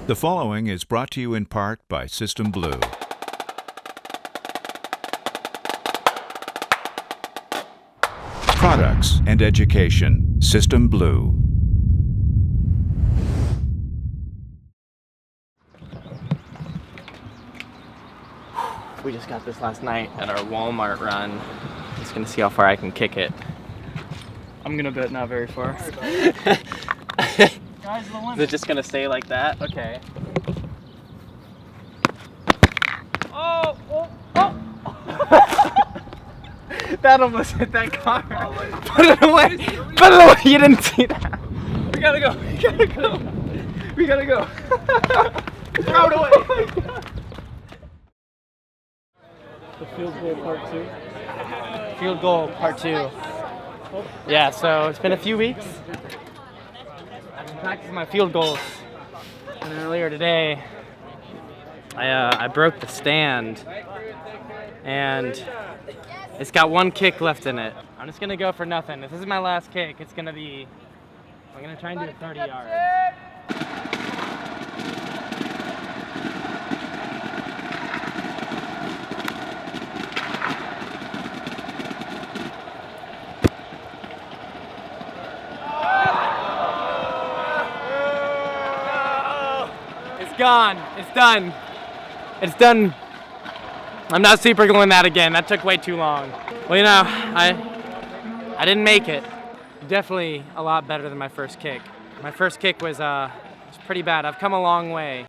The following is brought to you in part by System Blue. Products and education. System Blue. We just got this last night at our Walmart run. Just gonna see how far I can kick it. I'm gonna bet not very far. Guys, the limit. Is it just gonna stay like that? Okay. Oh! Oh! Oh! That almost hit that car. Put it away! Put it away! You didn't see that. We gotta go. We gotta go. We gotta go. Throw it away. The field goal part 2. Field goal part 2. Yeah, so it's been a few weeks. I've been practicing my field goals. And earlier today, I broke the stand. And it's got one kick left in it. I'm just gonna go for nothing. If this is my last kick, I'm gonna try and do it 30 yards. It's gone. It's done. It's done. I'm not super gluing that again. That took way too long. Well, you know, I didn't make it. Definitely a lot better than my first kick. My first kick was pretty bad. I've come a long way.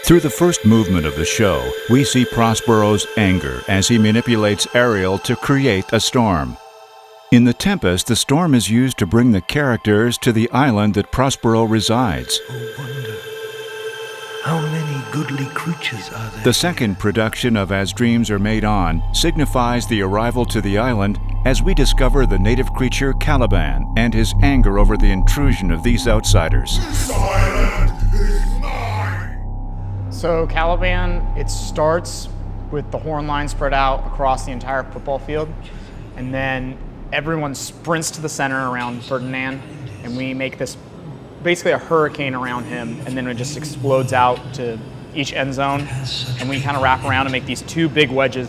Through the first movement of the show, we see Prospero's anger as he manipulates Ariel to create a storm. In The Tempest, the storm is used to bring the characters to the island that Prospero resides. Oh, wonder, how many goodly creatures are there? The second production of As Dreams Are Made On signifies the arrival to the island as we discover the native creature Caliban and his anger over the intrusion of these outsiders. This island is mine! So Caliban, it starts with the horn line spread out across the entire football field, and then everyone sprints to the center around Ferdinand, and we make this basically a hurricane around him, and then it just explodes out to each end zone, and we kind of wrap around and make these two big wedges.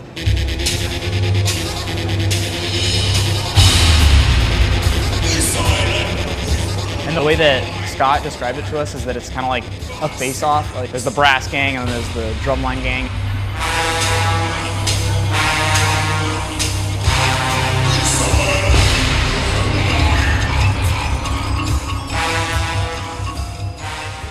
And the way that Scott described it to us is that it's kind of like a face-off. Like there's the brass gang and then there's the drumline gang.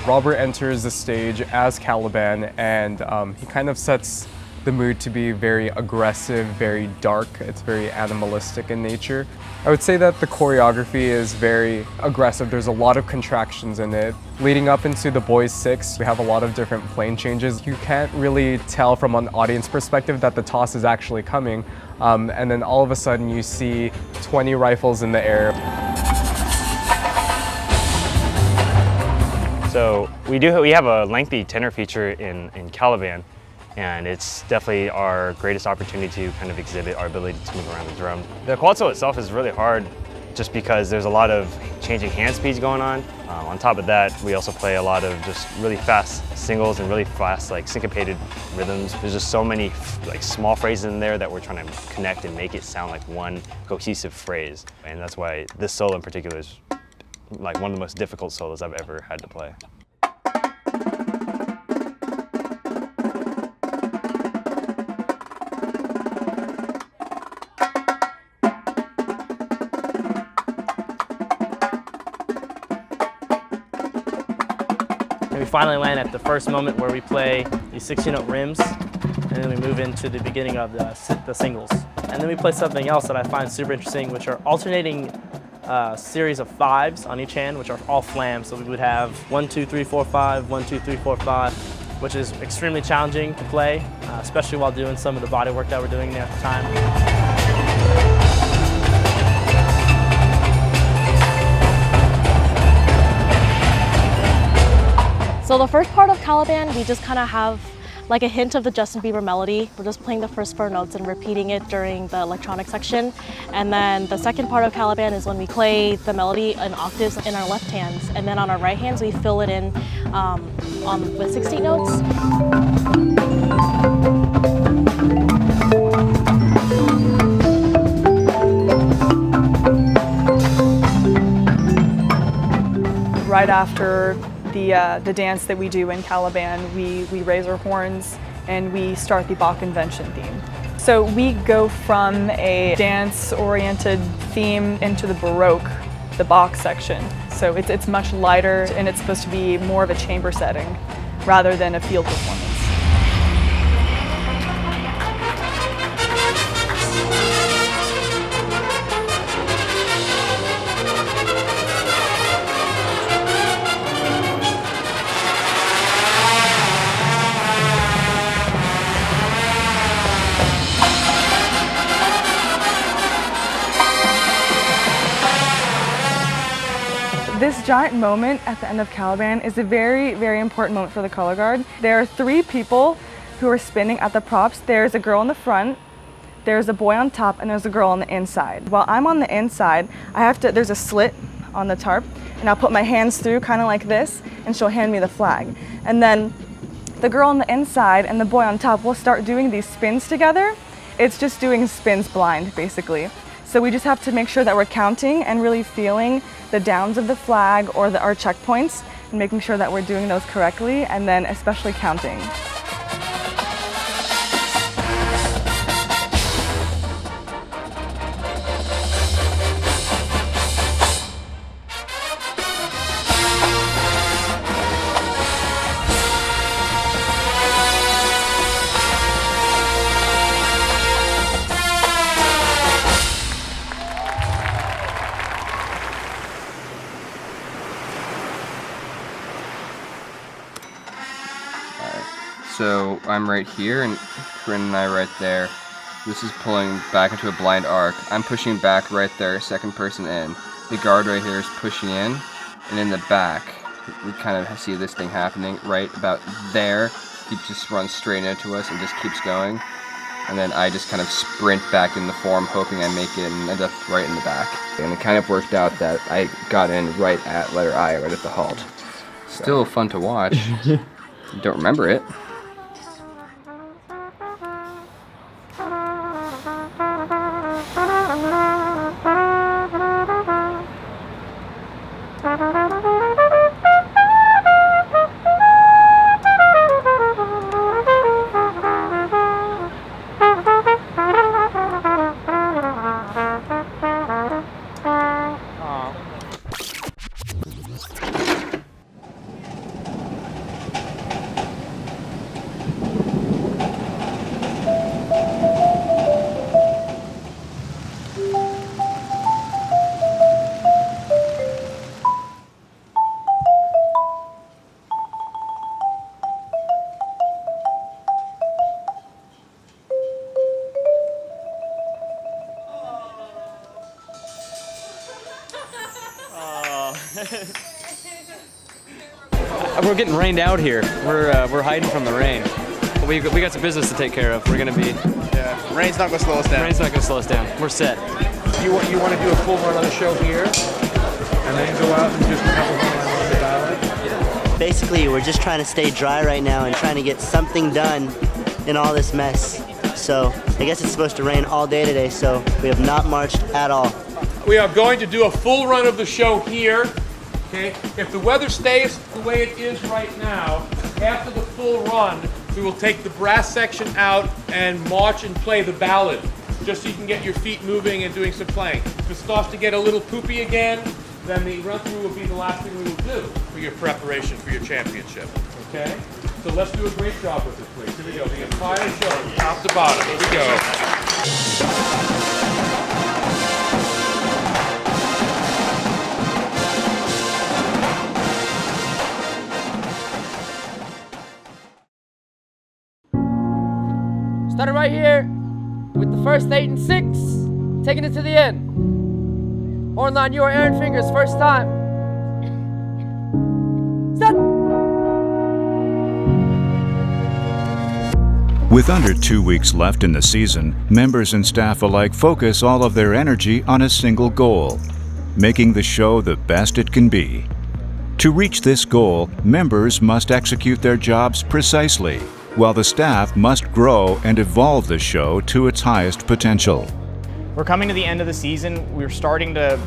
Robert enters the stage as Caliban, and he kind of sets the mood to be very aggressive, very dark. It's very animalistic in nature. I would say that the choreography is very aggressive. There's a lot of contractions in it. Leading up into the Boys 6, we have a lot of different plane changes. You can't really tell from an audience perspective that the toss is actually coming. And then all of a sudden you see 20 rifles in the air. So we have a lengthy tenor feature in Caliban, and it's definitely our greatest opportunity to kind of exhibit our ability to move around the drum. The quad solo itself is really hard just because there's a lot of changing hand speeds going on. On top of that, we also play a lot of just really fast singles and really fast like syncopated rhythms. There's just so many like small phrases in there that we're trying to connect and make it sound like one cohesive phrase. And that's why this solo in particular is like one of the most difficult solos I've ever had to play. And we finally land at the first moment where we play these 16-note rims, and then we move into the beginning of the singles. And then we play something else that I find super interesting, which are alternating series of 5s on each hand, which are all flams. So we would have 1, 2, 3, 4, 5, 1, 2, 3, 4, 5, which is extremely challenging to play, especially while doing some of the body work that we're doing at the time. So the first part of Caliban, we just kind of have like a hint of the Justin Bieber melody. We're just playing the first 4 notes and repeating it during the electronic section. And then the second part of Caliban is when we play the melody in octaves in our left hands. And then on our right hands, we fill it in with 16 notes. Right after the dance that we do in Caliban, we raise our horns and we start the Bach convention theme. So we go from a dance-oriented theme into the Baroque, the Bach section. So it's much lighter and it's supposed to be more of a chamber setting rather than a field performance. This giant moment at the end of Caliban is a very, very important moment for the color guard. There are 3 people who are spinning at the props. There's a girl in the front, there's a boy on top, and there's a girl on the inside. While I'm on the inside, there's a slit on the tarp, and I'll put my hands through kind of like this, and she'll hand me the flag. And then the girl on the inside and the boy on top will start doing these spins together. It's just doing spins blind, basically. So we just have to make sure that we're counting and really feeling the downs of the flag or our checkpoints and making sure that we're doing those correctly, and then especially counting. So I'm right here and Corinne and I right there. This is pulling back into a blind arc. I'm pushing back right there, second person in. The guard right here is pushing in, and in the back, we kind of see this thing happening right about there. He just runs straight into us and just keeps going. And then I just kind of sprint back in the form, hoping I make it and end up right in the back. And it kind of worked out that I got in right at letter I, right at the halt. Still fun to watch. Don't remember it. We're getting rained out here. We're hiding from the rain. We got some business to take care of. We're gonna be. Yeah, rain's not gonna slow us down. Rain's not gonna slow us down. We're set. You want to do a full run of the show here, and then go out and just a couple more on the ballet? Basically, we're just trying to stay dry right now and trying to get something done in all this mess. So I guess it's supposed to rain all day today, so we have not marched at all. We are going to do a full run of the show here. Okay. If the weather stays the way it is right now, after the full run, we will take the brass section out and march and play the ballad, just so you can get your feet moving and doing some playing. If it starts to get a little poopy again, then the run-through will be the last thing we will do for your preparation for your championship, okay? So let's do a great job with it, please. Here we go, the entire show, top to bottom. Here we go. Started right here with the first 8 and 6, taking it to the end. Horn line, you are Aaron Fingers, first time. Set! With under 2 weeks left in the season, members and staff alike focus all of their energy on a single goal, making the show the best it can be. To reach this goal, members must execute their jobs precisely, while the staff must grow and evolve the show to its highest potential. We're coming to the end of the season. We're starting to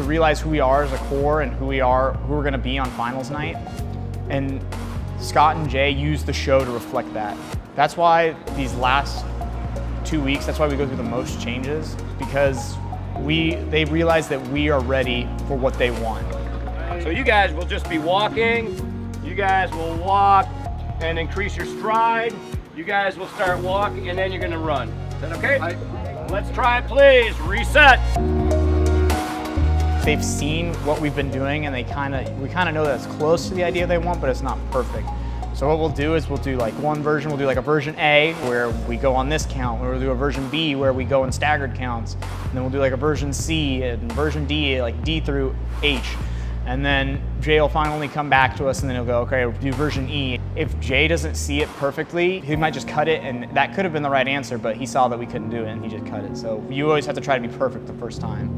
realize who we are as a core and who we're going to be on finals night. And Scott and Jay use the show to reflect that. That's why these last 2 weeks, that's why we go through the most changes, because they realize that we are ready for what they want. So you guys will just be walking. You guys will walk and increase your stride. You guys will start walking and then you're gonna run. Is that okay? Let's try it, please. Reset. They've seen what we've been doing and we kind of know that it's close to the idea they want, but it's not perfect. So what we'll do is we'll do like one version, we'll do like a version A where we go on this count, or we'll do a version B where we go in staggered counts, and then we'll do like a version C and version D, like D through H. And then Jay will finally come back to us and then he'll go, okay, we'll do version E. If Jay doesn't see it perfectly, he might just cut it, and that could have been the right answer, but he saw that we couldn't do it and he just cut it. So you always have to try to be perfect the first time.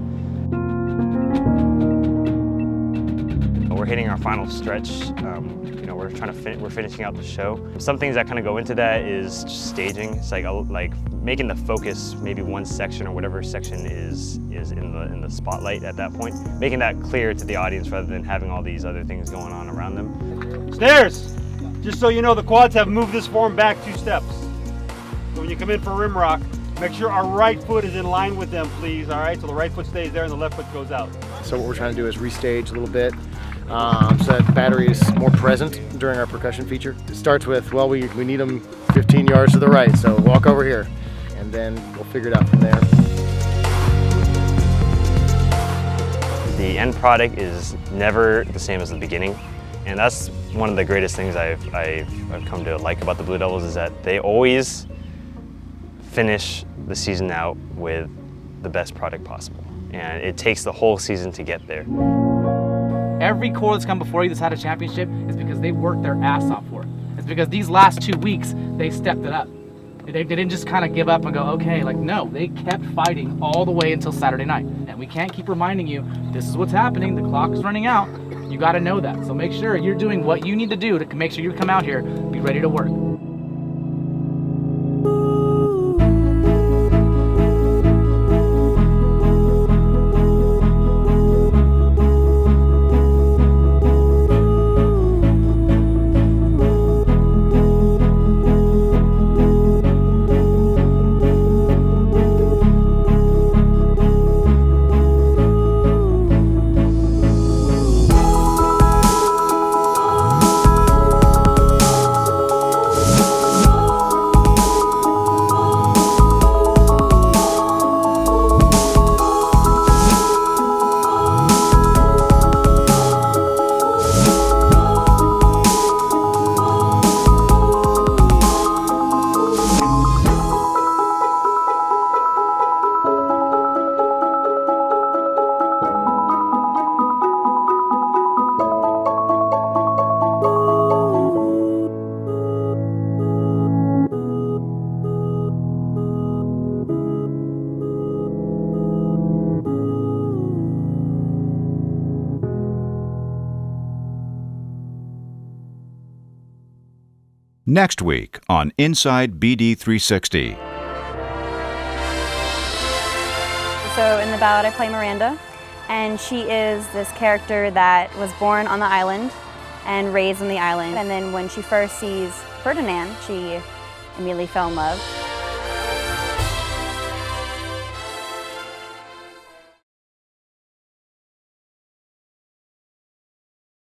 We're hitting our final stretch. We're finishing out the show. Some things that kind of go into that is just staging. It's like making the focus maybe one section or whatever section is in the spotlight at that point, making that clear to the audience rather than having all these other things going on around them. Stairs. Just so you know, the quads have moved this form back 2 steps. So when you come in for rim rock, make sure our right foot is in line with them, please. All right, so the right foot stays there and the left foot goes out. So what we're trying to do is restage a little bit. So that battery is more present during our percussion feature. It starts with, well, we need them 15 yards to the right, so walk over here, and then we'll figure it out from there. The end product is never the same as the beginning, and that's one of the greatest things I've come to like about the Blue Devils, is that they always finish the season out with the best product possible, and it takes the whole season to get there. Every core that's come before you that's had a championship is because they worked their ass off for it. It's because these last 2 weeks, they stepped it up. They didn't just kind of give up and go, okay, like no, they kept fighting all the way until Saturday night. And we can't keep reminding you, this is what's happening, the clock is running out. You gotta know that. So make sure you're doing what you need to do to make sure you come out here, be ready to work. Next week on Inside BD360. So in the ballad I play Miranda, and she is this character that was born on the island and raised on the island. And then when she first sees Ferdinand, she immediately fell in love.